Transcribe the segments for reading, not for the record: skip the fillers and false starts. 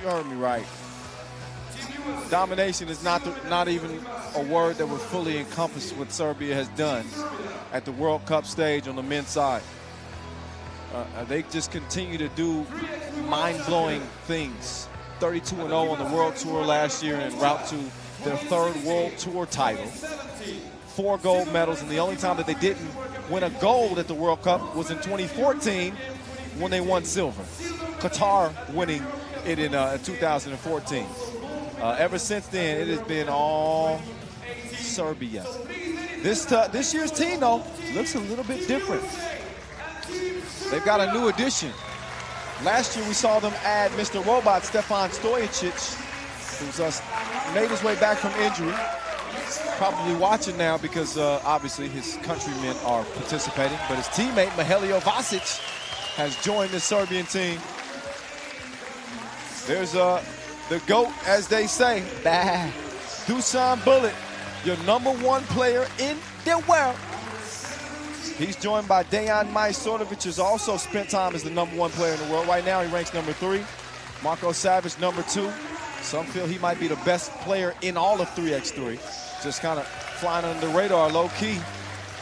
You heard me right. Domination is not even a word that would fully encompass what Serbia has done at the World Cup stage on the men's side. They just continue to do mind-blowing things. 32-0 on the World Tour last year en route to their third World Tour title. 4 gold medals, and the only time that they didn't win a gold at the World Cup was in 2014 when they won silver. Qatar winning it in 2014. Ever since then, it has been all Serbia. This year's team, though, looks a little bit different. They've got a new addition. Last year, we saw them add Mr. Robot, Stefan Stojicic, who's made his way back from injury. Probably watching now because, obviously, his countrymen are participating. But his teammate, Mihailo Vasic, has joined the Serbian team. There's the GOAT, as they say, Dusan Bullet, your #1 player in the world. He's joined by Dejan Majstorovic, who's also spent time as the #1 player in the world. Right now, he ranks #3. Marko Savic, #2. Some feel he might be the best player in all of 3x3. Just kind of flying under the radar, low-key.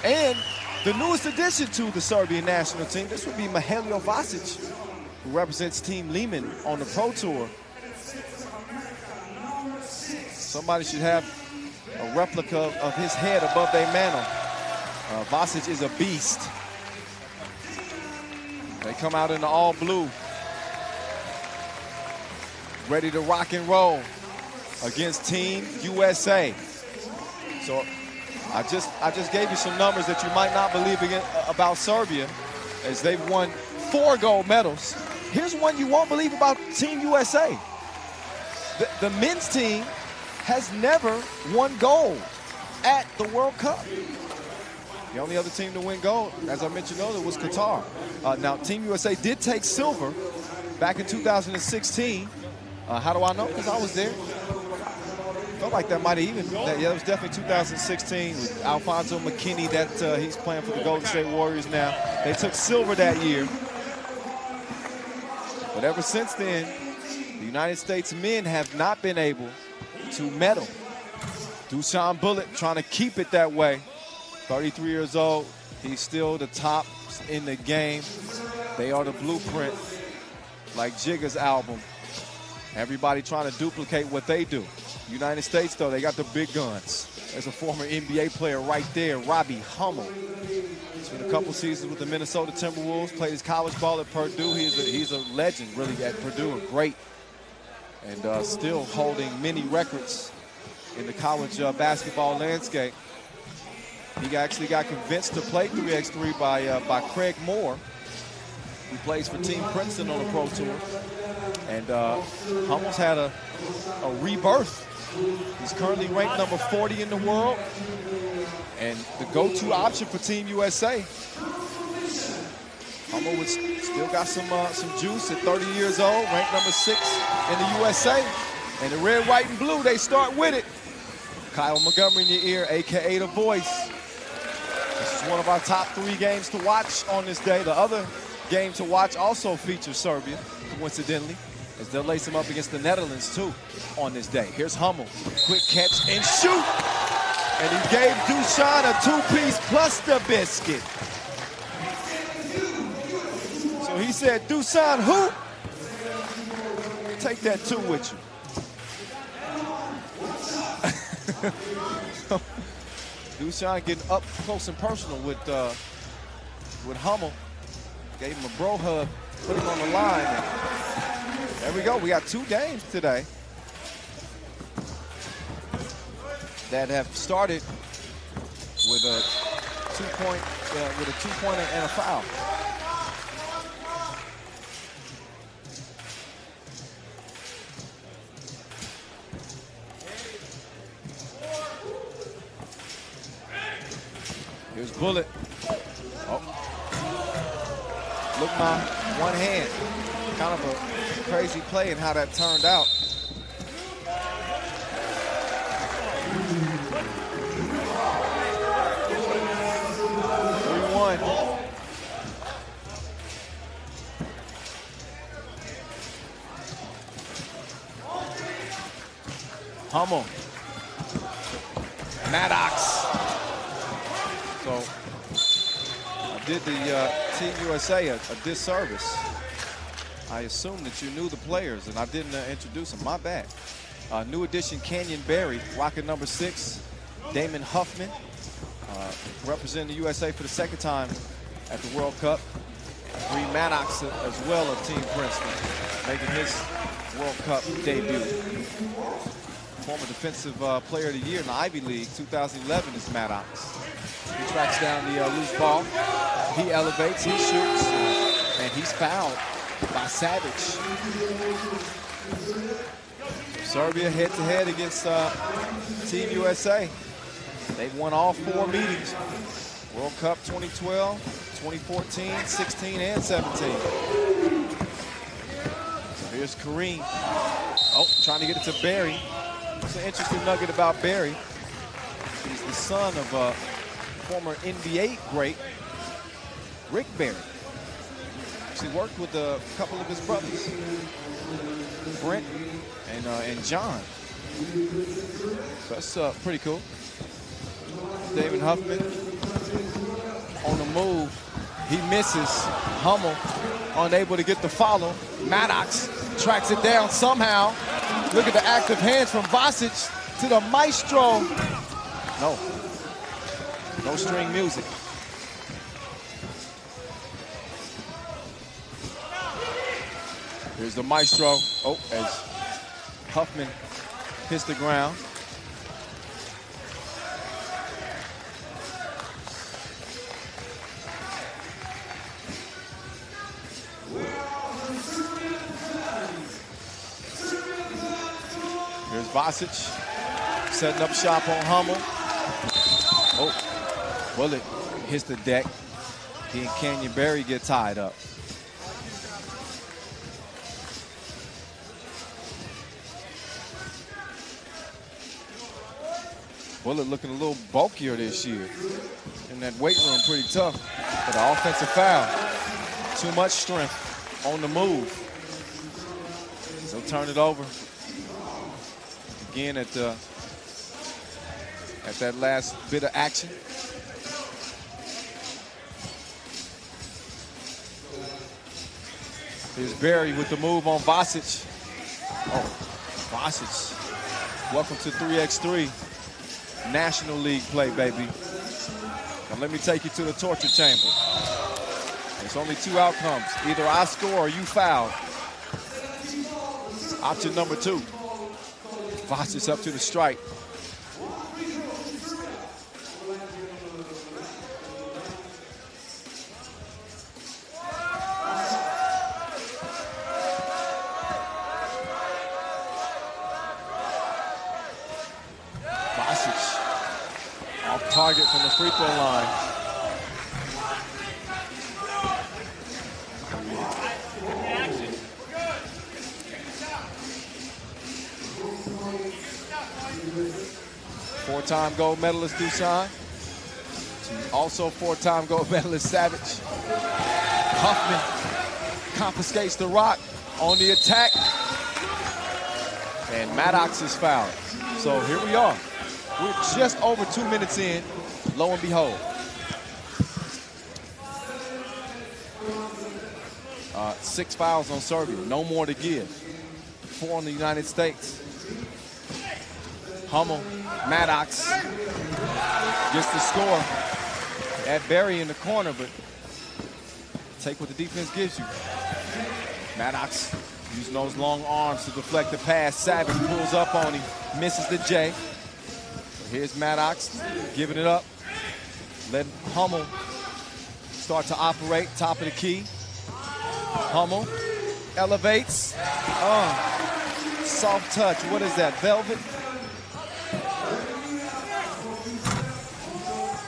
And the newest addition to the Serbian national team, this would be Mihailo Vasic, who represents Team Lehman on the Pro Tour. Somebody should have a replica of his head above their mantle. Vasic is a beast. They come out in the all blue, ready to rock and roll against Team USA. So I just gave you some numbers that you might not believe about Serbia, as they've won 4 gold medals. Here's one you won't believe about Team USA. The men's team has never won gold at the World Cup. The only other team to win gold, as I mentioned earlier, was Qatar. Now, Team USA did take silver back in 2016. How do I know? Because I was there. Felt like that might have even, yeah, it was definitely 2016 with Alfonso McKinney, that he's playing for the Golden State Warriors now. They took silver that year. But ever since then, the United States men have not been able to medal. Dusan Bullet trying to keep it that way. 33 years old, he's still the top in the game. They are the blueprint, like Jigga's album. Everybody trying to duplicate what they do. United States, though, they got the big guns. There's a former NBA player right there, Robbie Hummel. Spent a couple seasons with the Minnesota Timberwolves, played his college ball at Purdue. He's a legend, really, at Purdue, great. And still holding many records in the college basketball landscape. He actually got convinced to play 3x3 by Craig Moore, who plays for Team Princeton on the Pro Tour. And Hummel's had a rebirth. He's currently ranked #40 in the world and the go-to option for Team USA. Hummel was still got some juice at 30 years old, ranked #6 in the USA. And the red, white, and blue, they start with it. Kyle Montgomery in your ear, a.k.a. The Voice. This is one of our top 3 games to watch on this day. The other game to watch also features Serbia, coincidentally, as they'll lace him up against the Netherlands, too, on this day. Here's Hummel. Quick catch and shoot. And he gave Dusan a 2-piece plus the biscuit. So he said, Dusan, hoop. Take that 2 with you. Dusan getting up close and personal with Hummel. Gave him a bro hug, put him on the line. And there we go. We got 2 games today that have started with a 2-pointer and a foul. Here's Bullet. Oh. Look, my one hand. Kind of a crazy play and how that turned out. Hummel. Maddox. So I did the Team USA a disservice. I assumed that you knew the players, and I didn't introduce them. My bad. New addition, Canyon Barry, rocking number 6. Damon Huffman, representing the USA for the 2nd time at the World Cup. Bree Maddox as well of Team Princeton, making his World Cup debut. Former Defensive Player of the Year in the Ivy League, 2011 is Maddox. He tracks down the loose ball. He elevates, he shoots, and he's fouled by Savage. Serbia head-to-head against Team USA. They've won all 4 meetings. World Cup 2012, 2014, 16, and 17. So here's Kareem. Oh, trying to get it to Barry. It's an interesting nugget about Barry. He's the son of a former NBA great, Rick Barry. He worked with a couple of his brothers, Brent and John. So that's pretty cool. David Huffman on the move. He misses. Hummel unable to get the follow. Maddox tracks it down somehow. Look at the active hands from Vasic to the maestro. No string music. Here's the maestro. Oh, as Huffman hits the ground. Here's Vasic setting up shop on Hummel. Oh, bullet hits the deck. He and Canyon Barry get tied up. Bullet looking a little bulkier this year. In that weight room, pretty tough. But the offensive foul. Too much strength on the move. So turn it over. Again at that last bit of action. Here's Barry with the move on Vasic. Oh, Vasic. Welcome to 3x3. National League play, baby. Now let me take you to the torture chamber. There's only 2 outcomes. Either I score or you foul. Option number 2. Vasic up to the strike. Target from the free throw line. Four-time gold medalist Dusan. Also 4-time gold medalist Savage. Huffman confiscates the rock on the attack. And Maddox is fouled. So here we are. We're just over 2 minutes in, lo and behold. 6 fouls on Serbia, no more to give. 4 on the United States. Hummel, Maddox gets the score. At Barry in the corner, but take what the defense gives you. Maddox using those long arms to deflect the pass. Savage pulls up on him, misses the J. Here's Maddox giving it up. Letting Hummel start to operate, top of the key. Hummel elevates. Soft touch, what is that, velvet?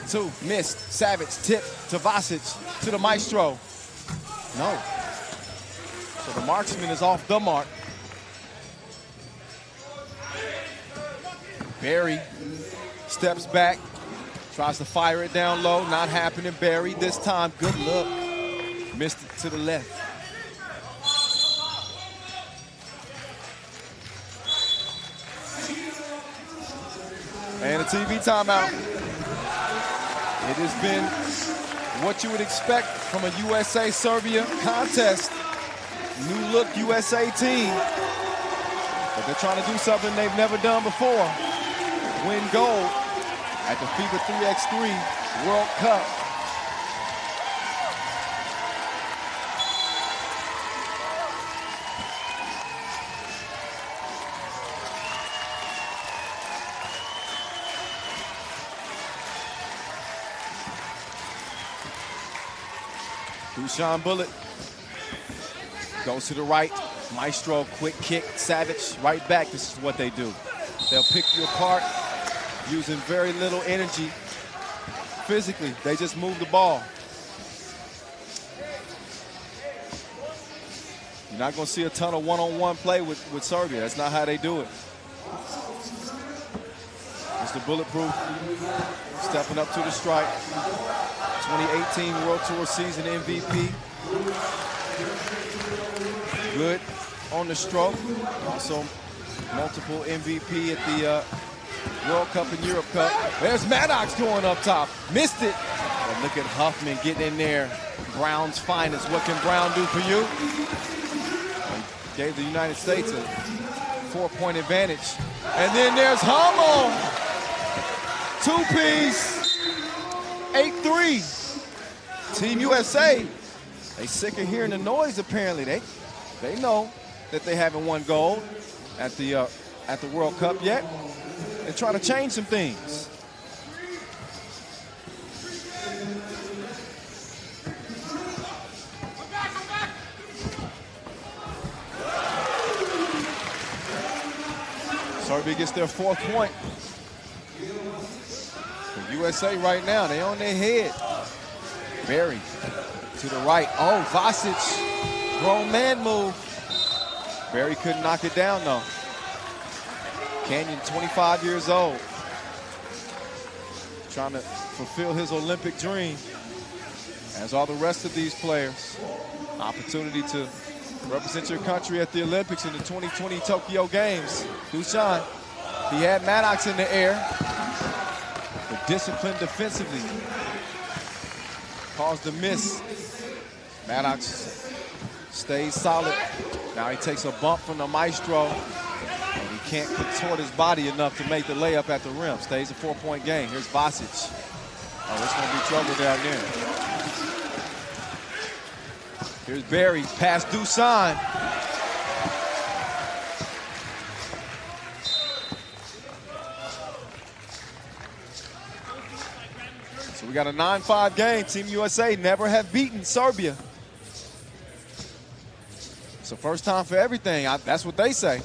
2, missed. Savage, tip to Vasic, to the maestro. No. So the marksman is off the mark. Barry steps back, tries to fire it down low, not happening. Barry this time, good look. Missed it to the left. a TV timeout. It has been what you would expect from a USA-Serbia contest. New look USA team. But they're trying to do something they've never done before. Win gold at the FIBA 3x3 World Cup. Dusan Bullet goes to the right. Maestro, quick kick. Savage, right back. This is what they do. They'll pick you apart using very little energy. Physically, they just move the ball. You're not going to see a ton of one-on-one play with Serbia. That's not how they do it. Mr. Bulletproof stepping up to the strike. 2018 World Tour season MVP. Good on the stroke. Also multiple MVP at the World Cup and Europe Cup. There's Maddox going up top. Missed it. But look at Huffman getting in there. Brown's finest. What can Brown do for you? He gave the United States a 4-point advantage. And then there's Hummel. Two-piece. 8-3. Team USA, they sick of hearing the noise apparently. They know that they haven't won gold at the World Cup yet. They're trying to change some things. Serbia gets their 4th point. The USA right now, they on their head. Barry to the right. Oh, Vasic, grown man move. Barry couldn't knock it down though. Canyon, 25 years old. Trying to fulfill his Olympic dream, as are the rest of these players. Opportunity to represent your country at the Olympics in the 2020 Tokyo Games. Dusan, he had Maddox in the air, but disciplined defensively. Caused a miss. Maddox stays solid. Now he takes a bump from the Maestro, and he can't contort his body enough to make the layup at the rim. Stays a 4-point game. Here's Vasic. Oh, it's gonna be trouble down there. Here's Barry, past Dusan. So we got a 9-5 game. Team USA never have beaten Serbia. It's the first time for everything. That's what they say.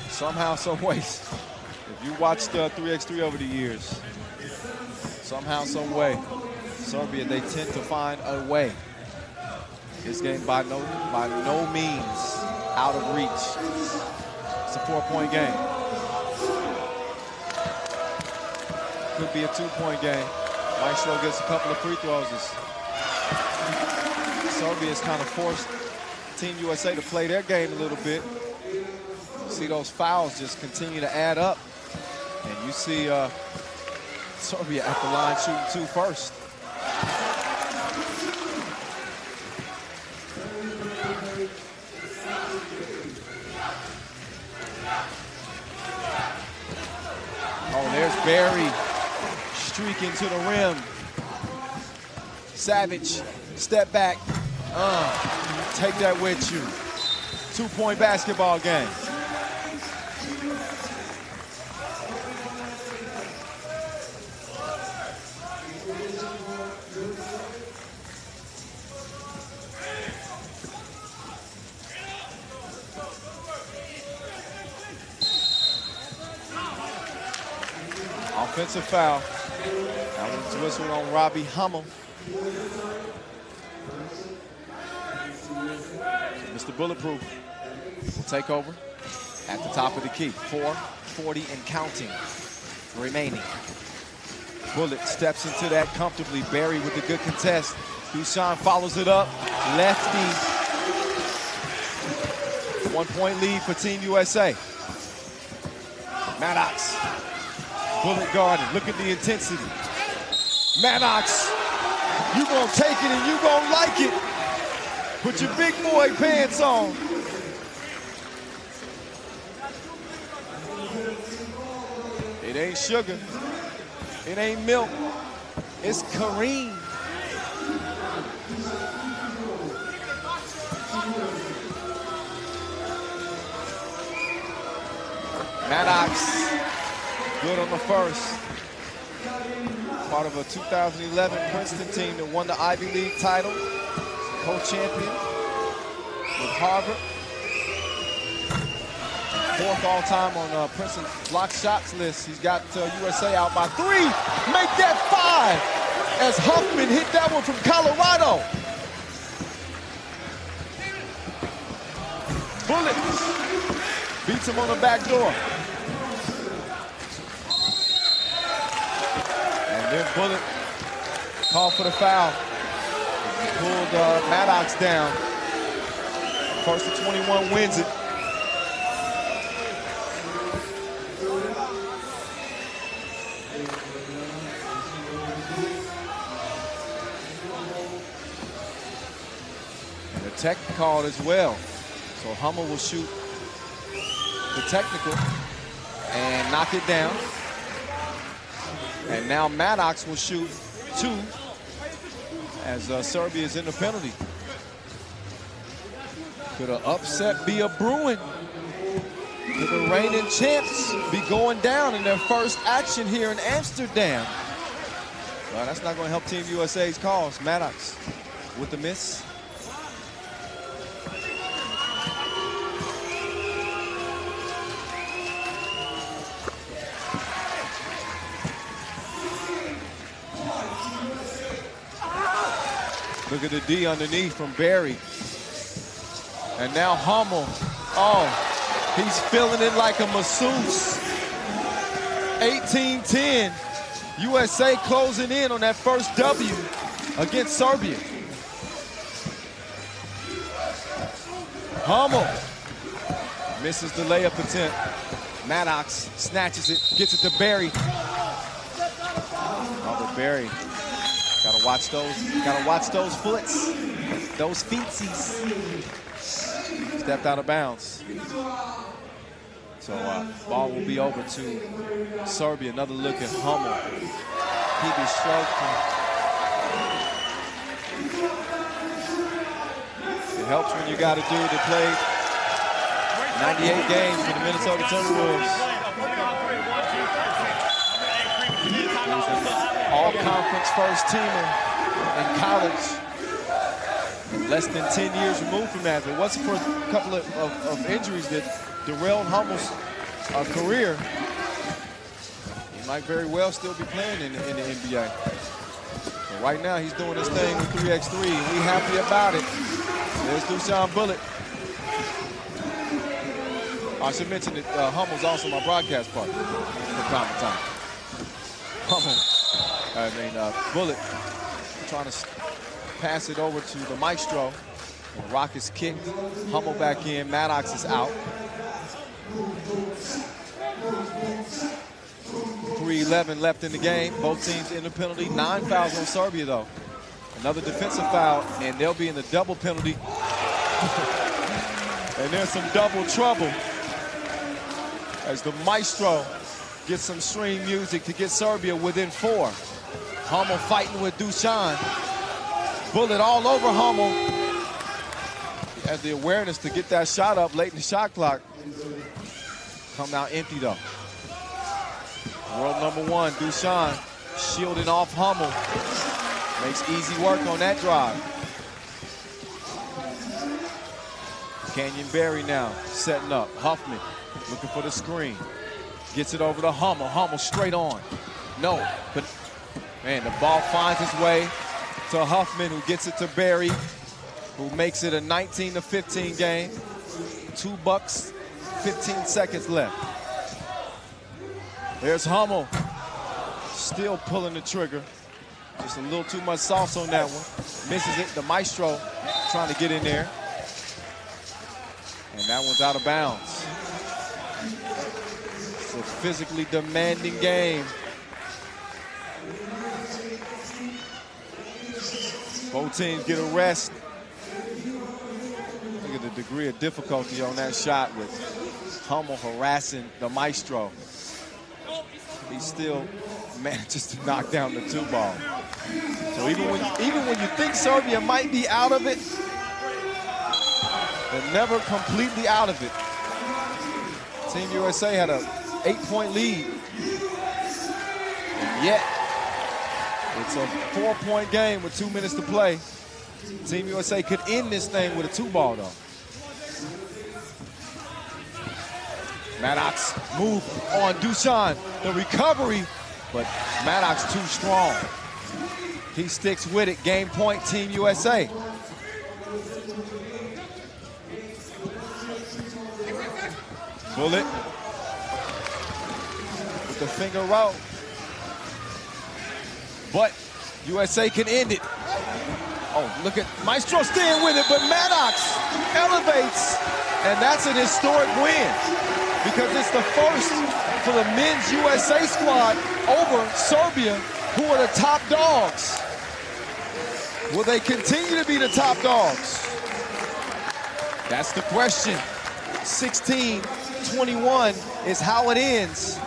Somehow, some ways. If you watched 3x3 over the years, somehow, some way, Serbia, they tend to find a way. This game by no means out of reach. It's a 4-point game. Could be a 2-point game. Maestro gets a couple of free throws. Serbia has kind of forced Team USA to play their game a little bit. You see those fouls just continue to add up. And you see Serbia at the line shooting 2 first. Oh, there's Barry streaking to the rim. Savage, step back. Take that with you. 2-point basketball game. Offensive foul. That was whistled on Robbie Hummel. Mr. Bulletproof will take over at the top of the key. 4:40 and counting remaining. Bullet steps into that comfortably. Barry with a good contest. Dusan follows it up. Lefty. 1-point lead for Team USA. Maddox Bullet guarding. Look at the intensity. Maddox, you gonna take it and you gonna like it. Put your big boy pants on. It ain't sugar. It ain't milk. It's Kareem. Maddox, good on the first. Part of a 2011 Princeton team that won the Ivy League title. Co-champion with Harvard. Fourth all-time on Princeton's block shots list. He's got USA out by 3. Make that 5 as Huffman hit that one from Colorado. Bullet beats him on the back door. And then Bullet called for the foul. Pulled Maddox down. First to 21 wins it. And a tech called as well. So Hummel will shoot the technical and knock it down. And now Maddox will shoot 2 as Serbia is in the penalty. Could an upset be a brewing? Could the reigning champs be going down in their first action here in Amsterdam? Well, that's not going to help Team USA's cause. Maddox with the miss. Look at the D underneath from Barry. And now Hummel. Oh, he's feeling it like a masseuse. 18-10. USA closing in on that first W against Serbia. Hummel misses the layup attempt. Maddox snatches it, gets it to Barry. Oh, but Barry. Gotta watch those foots, those feetsies. Stepped out of bounds. So ball will be over to Serbia. Another look at Hummel. PB stroke. It helps when you got a dude that played 98 games for the Minnesota Timberwolves. All-conference first teamer in college. Less than 10 years removed from that. If it wasn't for a couple of injuries that derailed Hummel's career, he might very well still be playing in the NBA. But right now, he's doing his thing with 3x3, and we happy about it. There's Dushan Bullet. I should mention that Hummel's also my broadcast partner for Common Time. Bullet trying to pass it over to the maestro. And Rock is kicked. Hummel back in. Maddox is out. 3:11 left in the game. Both teams in the penalty. 9 fouls on Serbia, though. Another defensive foul, and they'll be in the double penalty. And there's some double trouble as the maestro gets some stream music to get Serbia within 4. Hummel fighting with Dushan. Bullet all over Hummel. He has the awareness to get that shot up late in the shot clock. Come out empty, though. World #1, Dushan, shielding off Hummel. Makes easy work on that drive. Canyon Barry now setting up. Huffman looking for the screen. Gets it over to Hummel. Hummel straight on. No, but man, the ball finds its way to Huffman, who gets it to Barry, who makes it a 19-15 game. 2 bucks, 15 seconds left. There's Hummel, still pulling the trigger. Just a little too much sauce on that one. Misses it. The maestro trying to get in there. And that one's out of bounds. It's a physically demanding game. Both teams get a rest. Look at the degree of difficulty on that shot with Hummel harassing the maestro. He still manages to knock down the 2-ball. So even when you think Serbia might be out of it, they're never completely out of it. Team USA had an 8-point lead. And yet, it's a 4-point game with 2 minutes to play. Team USA could end this thing with a 2-ball, though. Maddox move on Dusan. The recovery, but Maddox too strong. He sticks with it. Game point, Team USA. Bullet with the finger roll. But USA can end it. Oh, look at Maestro staying with it, but Maddox elevates, and that's an historic win because it's the first for the men's USA squad over Serbia, who are the top dogs. Will they continue to be the top dogs? That's the question. 16-21 is how it ends,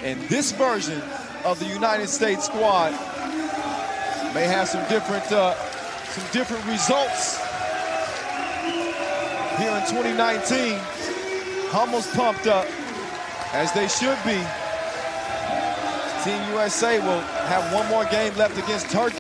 and this version of the United States squad may have some different results here in 2019. Hummel's pumped up, as they should be. Team USA will have one more game left against Turkey.